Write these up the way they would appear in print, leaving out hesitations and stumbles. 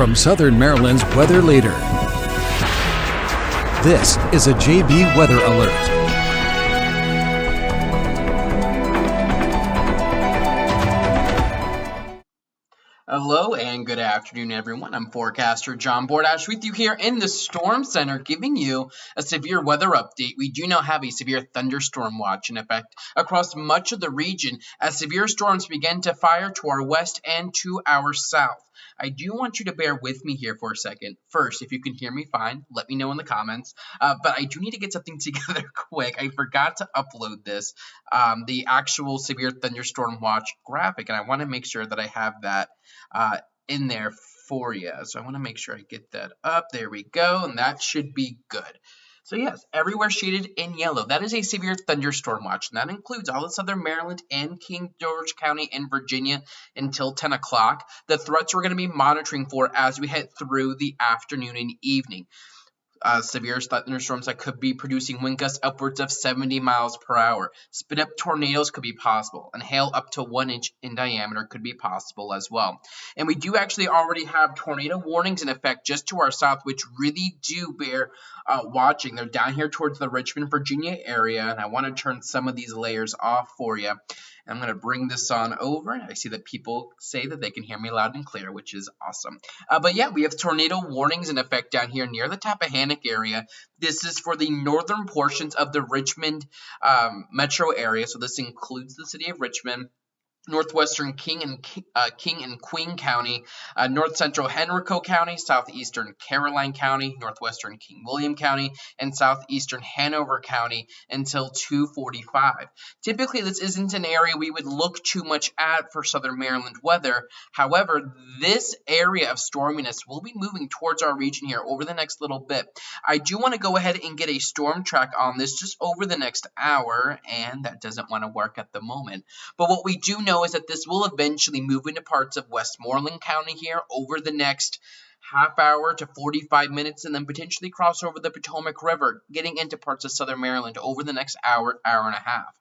from Southern Maryland's weather leader. This is a JB Weather Alert. Hello and good afternoon, everyone. I'm Forecaster John Bordash with you here in the Storm Center, giving you a severe weather update. We do now have a severe thunderstorm watch in effect across much of the region as severe storms begin to fire to our west and to our south. I do want you to bear with me here for a second. First, if you can hear me fine, let me know in the comments. But I do need to get something together quick. I forgot to upload this, the actual severe thunderstorm watch graphic, and I want to make sure that I have that in there for you. So I want to make sure I get that up. There we go, and that should be good. So yes, everywhere shaded in yellow. That is a severe thunderstorm watch, and that includes all of Southern Maryland and King George County in Virginia until 10 o'clock. The threats we're going to be monitoring for as we head through the afternoon and evening. Severe thunderstorms that could be producing wind gusts upwards of 70 miles per hour. Spin-up tornadoes could be possible, and hail up to 1 inch in diameter could be possible as well. And we do actually already have tornado warnings in effect just to our south, which really do bear watching. They're down here towards the Richmond, Virginia area, and I want to turn some of these layers off for you. I'm going to bring this on over. I see that people say that they can hear me loud and clear, which is awesome. But yeah, we have tornado warnings in effect down here near the Tappahannock area. This is for the northern portions of the Richmond metro area. So this includes the city of Richmond, northwestern King and Queen County, north central Henrico County, southeastern Caroline County, northwestern King William County, and southeastern Hanover County until 2:45. Typically, this isn't an area we would look too much at for Southern Maryland weather. However, this area of storminess will be moving towards our region here over the next little bit. I do want to go ahead and get a storm track on this just over the next hour, and that doesn't want to work at the moment. But what we do know is that this will eventually move into parts of Westmoreland County here over the next half hour to 45 minutes, and then potentially cross over the Potomac River, getting into parts of Southern Maryland over the next hour and a half.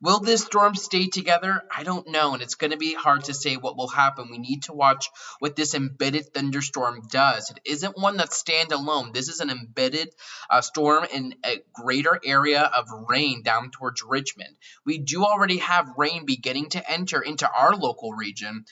Will this storm stay together? I don't know, and it's going to be hard to say what will happen. We need to watch what this embedded thunderstorm does. It isn't one that's standalone. This is an embedded storm in a greater area of rain down towards Richmond. We do already have rain beginning to enter into our local region.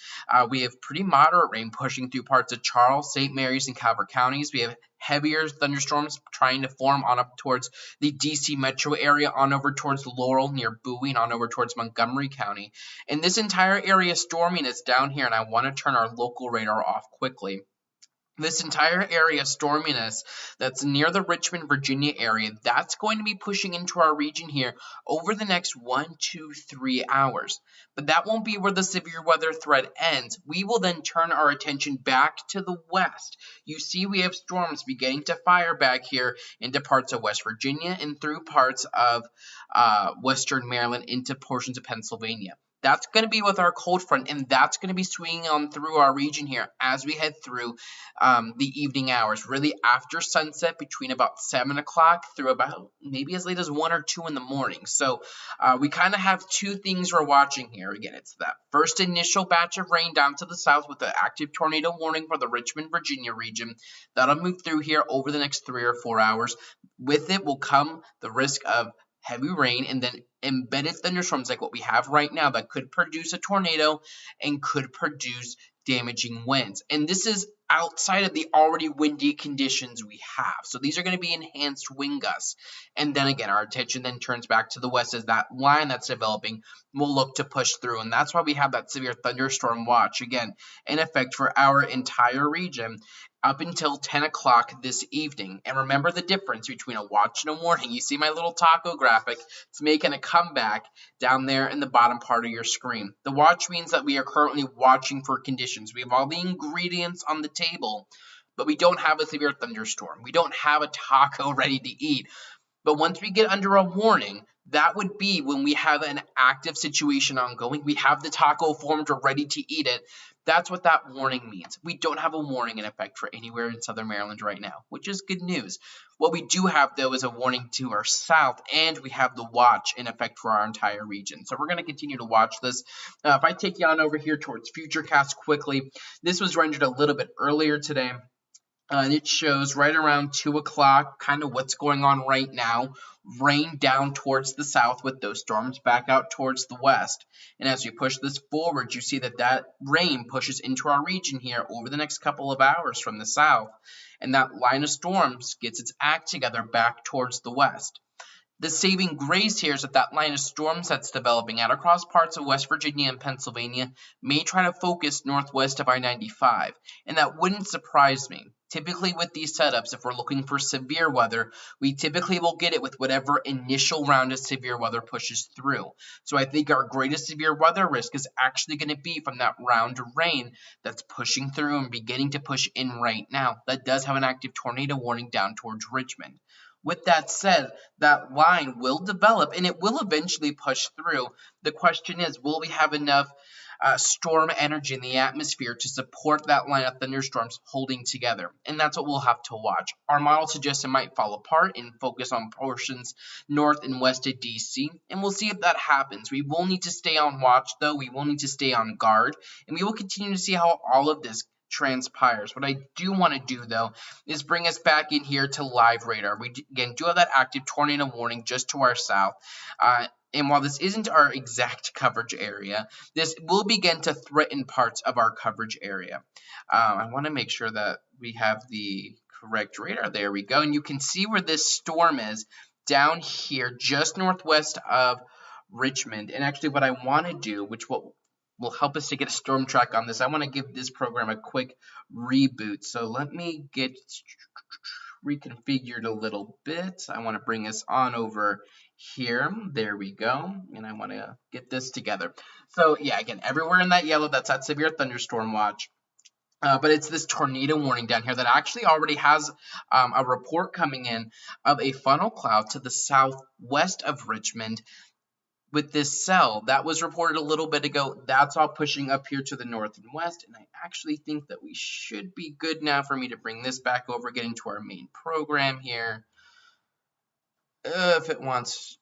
We have pretty moderate rain pushing through parts of Charles, St. Mary's, and Calvert counties. We have heavier thunderstorms trying to form on up towards the DC metro area, on over towards Laurel near Bowie, and on over towards Montgomery County. And this entire area storminess down here, and I want to turn our local radar off quickly. This entire area storminess that's near the Richmond, Virginia area, that's going to be pushing into our region here over the next 1, 2, 3 hours. But that won't be where the severe weather threat ends. We will then turn our attention back to the west. You see, we have storms beginning to fire back here into parts of West Virginia and through parts of western Maryland into portions of Pennsylvania. That's going to be with our cold front, and that's going to be swinging on through our region here as we head through the evening hours, really after sunset between about 7 o'clock through about maybe as late as 1 or 2 in the morning. So we kind of have two things we're watching here. Again, it's that first initial batch of rain down to the south with the active tornado warning for the Richmond, Virginia region. That'll move through here over the next 3 or 4 hours. With it will come the risk of heavy rain and then embedded thunderstorms like what we have right now that could produce a tornado and could produce damaging winds. And this is outside of the already windy conditions we have. So these are going to be enhanced wind gusts. And then again, our attention then turns back to the west as that line that's developing will look to push through. And that's why we have that severe thunderstorm watch, again, in effect for our entire region up until 10 o'clock this evening. And remember the difference between a watch and a warning. You see my little taco graphic. It's making a comeback down there in the bottom part of your screen. The watch means that we are currently watching for conditions. We have all the ingredients on the table, but we don't have a severe thunderstorm. We don't have a taco ready to eat. But once we get under a warning, That would be when we have an active situation ongoing. We have the taco formed, we're ready to eat it. That's what that warning means. We don't have a warning in effect for anywhere in Southern Maryland right now, which is good news. What we do have, though, is a warning to our south, and we have the watch in effect for our entire region. So we're going to continue to watch this. If I take you on over here towards Futurecast quickly, this was rendered a little bit earlier today. And it shows right around 2 o'clock kind of what's going on right now. Rain down towards the south with those storms back out towards the west. And as we push this forward, you see that that rain pushes into our region here over the next couple of hours from the south. And that line of storms gets its act together back towards the west. The saving grace here is that that line of storms that's developing out across parts of West Virginia and Pennsylvania may try to focus northwest of I-95, and that wouldn't surprise me. Typically with these setups, if we're looking for severe weather, we typically will get it with whatever initial round of severe weather pushes through. So I think our greatest severe weather risk is actually going to be from that round of rain that's pushing through and beginning to push in right now. That does have an active tornado warning down towards Richmond. With that said, that line will develop and it will eventually push through. The question is, will we have enough storm energy in the atmosphere to support that line of thunderstorms holding together? And that's what we'll have to watch. Our model suggests it might fall apart and focus on portions north and west of DC, and we'll see if that happens. We will need to stay on watch, though. We will need to stay on guard, and we will continue to see how all of this transpires. What I do want to do, though, is bring us back in here to live radar. We, again, do have that active tornado warning just to our south. And while this isn't our exact coverage area, this will begin to threaten parts of our coverage area. I want to make sure that we have the correct radar. There we go. And you can see where this storm is down here, just northwest of Richmond. And actually what I want to do, which will help us to get a storm track on this, I want to give this program a quick reboot. So let me get reconfigured a little bit. I want to bring us on over here. There we go. And I want to get this together. So yeah, again, everywhere in that yellow, that's that severe thunderstorm watch. But it's this tornado warning down here that actually already has a report coming in of a funnel cloud to the southwest of Richmond. With this cell that was reported a little bit ago, that's all pushing up here to the north and west, and I actually think that we should be good now for me to bring this back over, get into our main program here. If it wants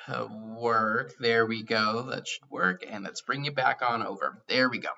to work, there we go, that should work, and let's bring you back on over. There we go.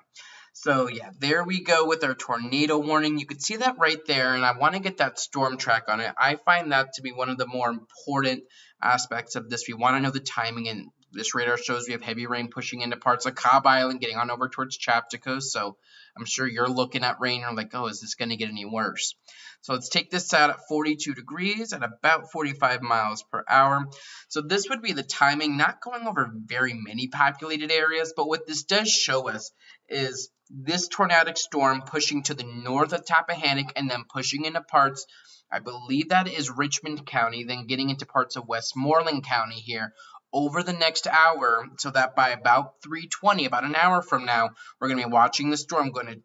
So yeah, there we go with our tornado warning. You can see that right there, and I want to get that storm track on it. I find that to be one of the more important aspects of this. We want to know the timing, and this radar shows we have heavy rain pushing into parts of Cobb Island, getting on over towards Chapticos. So I'm sure you're looking at rain and like, oh, is this going to get any worse? So let's take this out at 42 degrees at about 45 miles per hour. So this would be the timing, not going over very many populated areas, but what this does show us is this tornadic storm pushing to the north of Tappahannock and then pushing into parts, I believe that is Richmond County, then getting into parts of Westmoreland County here over the next hour, so that by about 3:20, about an hour from now, we're going to be watching the storm going to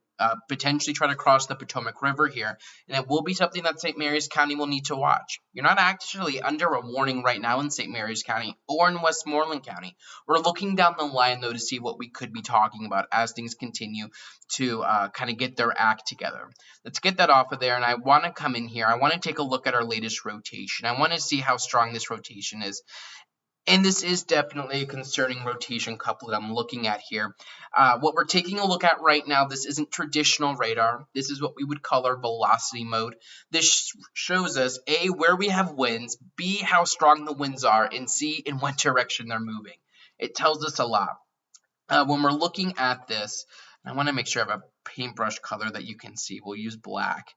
potentially try to cross the Potomac River here, and it will be something that St. Mary's County will need to watch. You're not actually under a warning right now in St. Mary's County or in Westmoreland County. We're looking down the line, though, to see what we could be talking about as things continue to kind of get their act together. Let's get that off of there, and I want to come in here. I want to take a look at our latest rotation. I want to see how strong this rotation is. And this is definitely a concerning rotation couplet I'm looking at here. What we're taking a look at right now, this isn't traditional radar. This is what we would call our velocity mode. This shows us, A, where we have winds, B, how strong the winds are, and C, in what direction they're moving. It tells us a lot. When we're looking at this, I want to make sure I have a paintbrush color that you can see. We'll use black.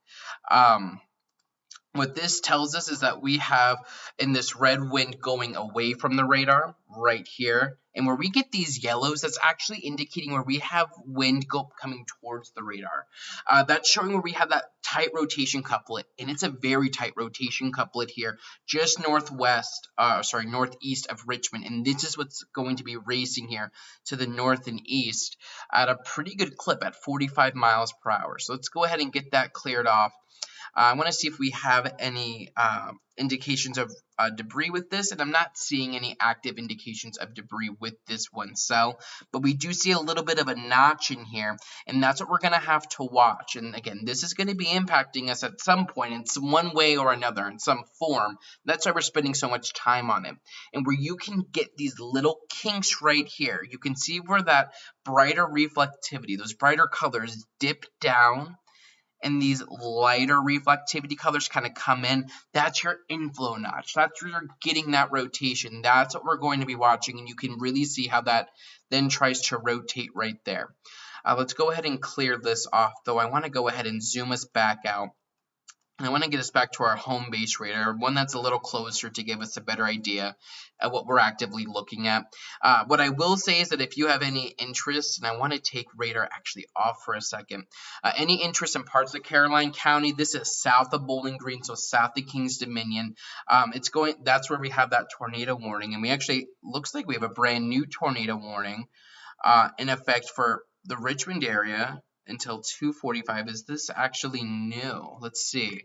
What this tells us is that we have in this red wind going away from the radar right here. And where we get these yellows, that's actually indicating where we have wind coming towards the radar. That's showing where we have that tight rotation couplet. And it's a very tight rotation couplet here, just northeast of Richmond. And this is what's going to be racing here to the north and east at a pretty good clip at 45 miles per hour. So let's go ahead and get that cleared off. I want to see if we have any indications of debris with this, and I'm not seeing any active indications of debris with this one cell, but we do see a little bit of a notch in here, and that's what we're going to have to watch. And again, this is going to be impacting us at some point in some one way or another, in some form. That's why we're spending so much time on it. And where you can get these little kinks right here, you can see where that brighter reflectivity, those brighter colors dip down, and these lighter reflectivity colors kind of come in. That's your inflow notch. That's where you're getting that rotation. That's what we're going to be watching, and you can really see how that then tries to rotate right there. Let's go ahead and clear this off, though. I want to go ahead and zoom us back out. And I want to get us back to our home base radar, one that's a little closer to give us a better idea of what we're actively looking at. What I will say is that if you have any interest, and I want to take radar actually off for a second, any interest in parts of Caroline County, this is south of Bowling Green, so south of Kings Dominion. That's where we have that tornado warning, and we actually, looks like we have a brand new tornado warning in effect for the Richmond area until 2:45. Is this actually new? Let's see.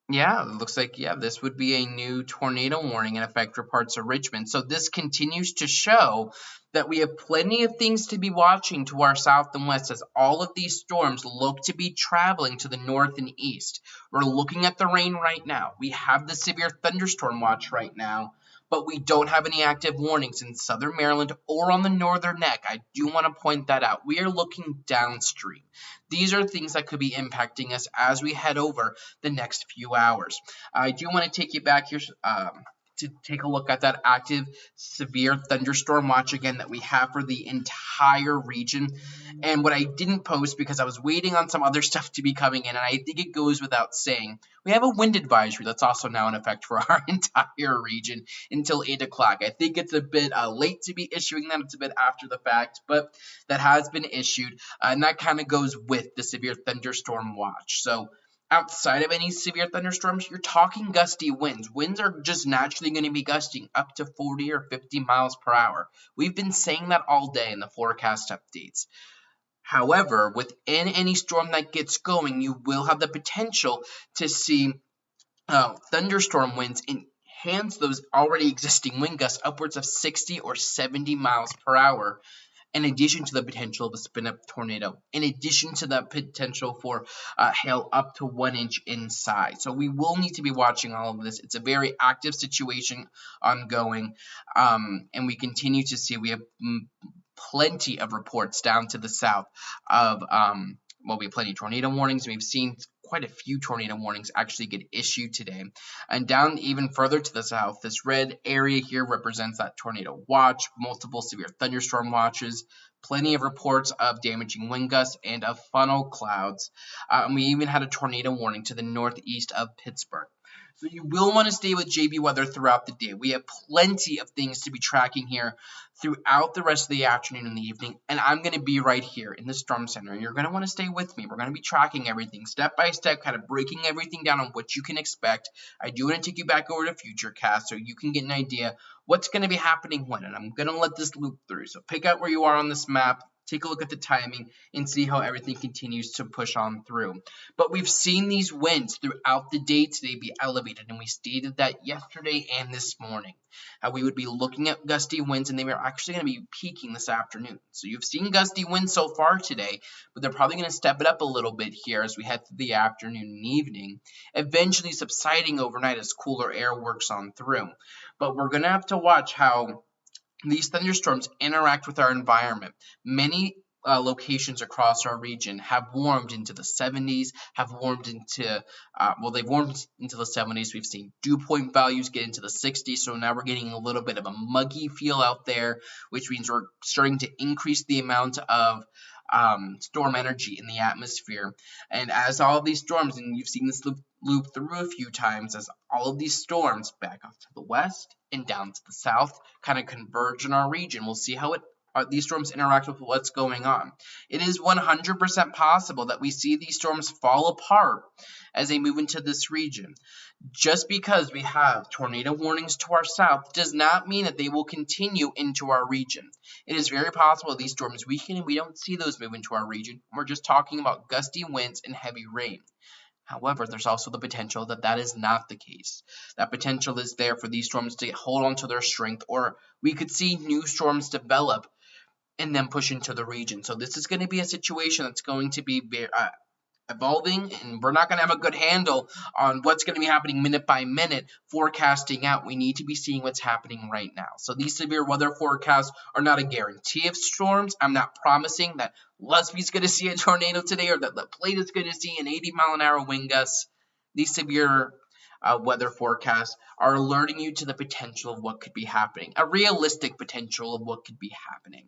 Yeah, it looks like, yeah, this would be a new tornado warning in effect for parts of Richmond. So this continues to show that we have plenty of things to be watching to our south and west as all of these storms look to be traveling to the north and east. We're looking at the rain right now. We have the severe thunderstorm watch right now, but we don't have any active warnings in southern Maryland or on the northern neck. I do want to point that out. We are looking downstream. These are things that could be impacting us as we head over the next few hours. I do want to take you back here to take a look at that active severe thunderstorm watch again that we have for the entire region. And what I didn't post because I was waiting on some other stuff to be coming in, and I think it goes without saying, we have a wind advisory that's also now in effect for our entire region until 8 o'clock. I think it's a bit late to be issuing that. It's a bit after the fact, but that has been issued, and that kind of goes with the severe thunderstorm watch. So outside of any severe thunderstorms, you're talking gusty winds. Winds are just naturally going to be gusting up to 40 or 50 miles per hour. We've been saying that all day in the forecast updates. However, within any storm that gets going, you will have the potential to see thunderstorm winds enhance those already existing wind gusts upwards of 60 or 70 miles per hour. In addition to the potential of a spin-up tornado, in addition to the potential for hail up to 1 inch in size. So we will need to be watching all of this. It's a very active situation ongoing, and we continue to see we have plenty of reports down to the south of, we have plenty of tornado warnings. We've seen quite a few tornado warnings actually get issued today. And down even further to the south, this red area here represents that tornado watch, multiple severe thunderstorm watches, plenty of reports of damaging wind gusts and of funnel clouds. And we even had a tornado warning to the northeast of Pittsburgh. So you will want to stay with JB Weather throughout the day. We have plenty of things to be tracking here throughout the rest of the afternoon and the evening, and I'm going to be right here in the Storm Center, and you're going to want to stay with me. We're going to be tracking everything step by step, kind of breaking everything down on what you can expect. I do want to take you back over to Futurecast so you can get an idea what's going to be happening when, and I'm going to let this loop through. So pick out where you are on this map, take a look at the timing, and see how everything continues to push on through. But we've seen these winds throughout the day today be elevated, and we stated that yesterday and this morning. How we would be looking at gusty winds, and they were actually going to be peaking this afternoon. So you've seen gusty winds so far today, but they're probably going to step it up a little bit here as we head through the afternoon and evening, eventually subsiding overnight as cooler air works on through. But we're going to have to watch how these thunderstorms interact with our environment. Many locations across our region have warmed into the 70s, have warmed into, they've warmed into the 70s. We've seen dew point values get into the 60s, so now we're getting a little bit of a muggy feel out there, which means we're starting to increase the amount of storm energy in the atmosphere. And as all of these storms, and you've seen this loop through a few times, as all of these storms back off to the west and down to the south kind of converge in our region, we'll see how these storms interact with what's going on. It is 100% possible that we see these storms fall apart as they move into this region. Just because we have tornado warnings to our south does not mean that they will continue into our region. It is very possible these storms weaken and we don't see those move into our region. We're just talking about gusty winds and heavy rain. However, there's also the potential that that is not the case. That potential is there for these storms to hold on to their strength, or we could see new storms develop and then push into the region. So this is going to be a situation that's going to be evolving, and we're not going to have a good handle on what's going to be happening minute by minute forecasting out. We need to be seeing what's happening right now. So these severe weather forecasts are not a guarantee of storms. I'm not promising that Lesbie's going to see a tornado today or that La Plata is going to see an 80-mile-an-hour wind gust. These severe weather forecasts are alerting you to the potential of what could be happening, a realistic potential of what could be happening.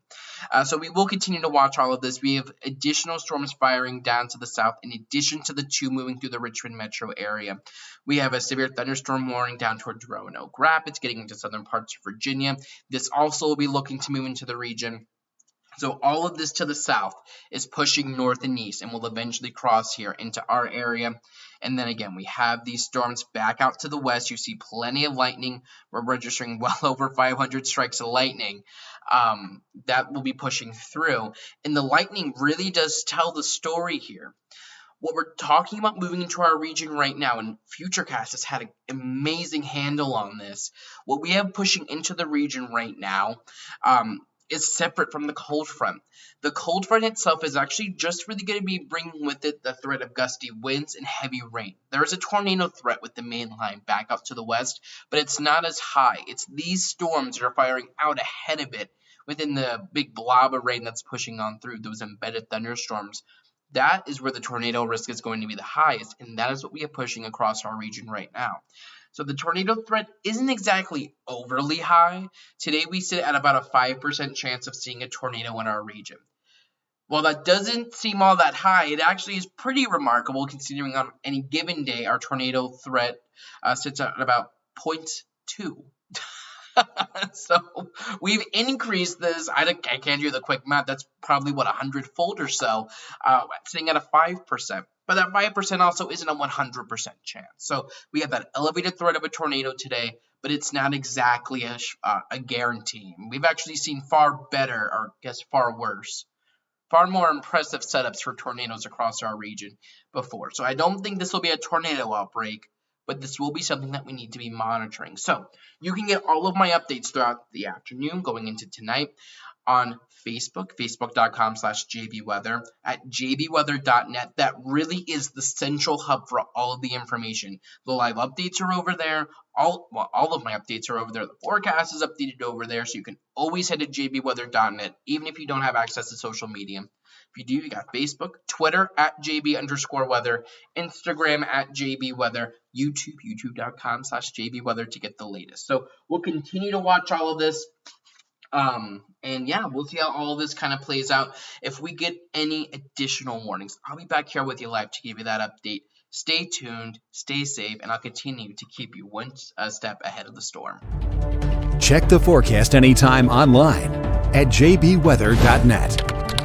So we will continue to watch all of this. We have additional storms firing down to the south in addition to the two moving through the Richmond metro area. We have a severe thunderstorm warning down towards Roanoke Rapids, getting into southern parts of Virginia. This also will be looking to move into the region. So all of this to the south is pushing north and east and will eventually cross here into our area. And then again, we have these storms back out to the west. You see plenty of lightning. We're registering well over 500 strikes of lightning that will be pushing through. And the lightning really does tell the story here. What we're talking about moving into our region right now, and Futurecast has had an amazing handle on this. What we have pushing into the region right now is separate from the cold front. The cold front itself is actually just really going to be bringing with it the threat of gusty winds and heavy rain. There is a tornado threat with the main line back up to the west, but it's not as high. It's these storms that are firing out ahead of it within the big blob of rain that's pushing on through, those embedded thunderstorms. That is where the tornado risk is going to be the highest, and that is what we are pushing across our region right now. So the tornado threat isn't exactly overly high. Today we sit at about a 5% chance of seeing a tornado in our region. While that doesn't seem all that high, it actually is pretty remarkable considering on any given day our tornado threat sits at about 0.2. So we've increased this. I can't do the quick math. That's probably, 100-fold or so, sitting at a 5%. But that 5% also isn't a 100% chance. So we have that elevated threat of a tornado today, but it's not exactly a guarantee. We've actually seen far better, or I guess far worse, far more impressive setups for tornadoes across our region before. So I don't think this will be a tornado outbreak, but this will be something that we need to be monitoring. So you can get all of my updates throughout the afternoon going into tonight on Facebook, facebook.com/jbweather, at jbweather.net. That really is the central hub for all of the information. The live updates are over there. All of my updates are over there. The forecast is updated over there, so you can always head to jbweather.net, even if you don't have access to social media. If you do, you got Facebook, Twitter at @JB_weather, Instagram at JBweather, YouTube, youtube.com/JBweather to get the latest. So we'll continue to watch all of this. And yeah, we'll see how all of this kind of plays out. If we get any additional warnings, I'll be back here with you live to give you that update. Stay tuned, stay safe, and I'll continue to keep you one step ahead of the storm. Check the forecast anytime online at jbweather.net.